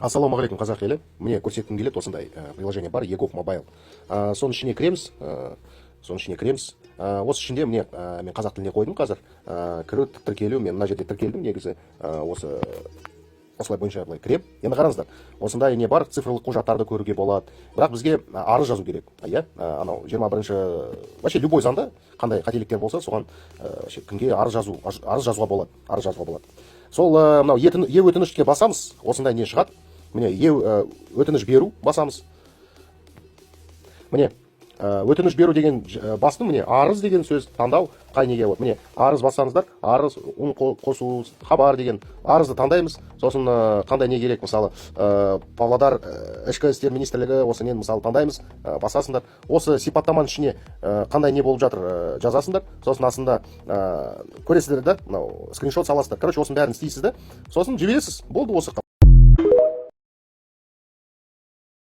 Ассалаумағалейкум қазақ елі. Міне көрсеткім келеді, осындай приложение бар, Егов Мобайл. Соның ішіне кіреміз, осы ішінде міне мен қазақ тіліне қойдым қазір. Кіру, тіркелу, мен мына жерде тіркелдім негізі. Осылай бойынша былай кірем. Енді қараңыздар, осындай не бар, цифрлық құжаттарды көруге болады. Бірақ бізге арыз жазу керек. Иә, анау 21-ші, вообще любой заңда қандай қателіктер болса, соған кімге арыз жазуға болады. Сол мынау е өтінішке басамыз, осындай не шығады. Міне өтініш беру басамыз. Міне өтініш беру деген бастым, міне арыз деген сөз таңдау қай неге болады. Міне арыз бассаңыздар, арыз қосу хабар деген арызды таңдаймыз. Сосын қандай не керек, мысалы Павлодар ішкі істер министрлігі, осы нені мысалы таңдаймыз, басасыңдар. Осы сипаттаманың ішіне қандай не болып жатыр жазасыңдар. Сосын астында көресіздер да, скриншот саласыздар. Короче, осының бәрін істейсіз да. Сосын жібересіз. Болды осы.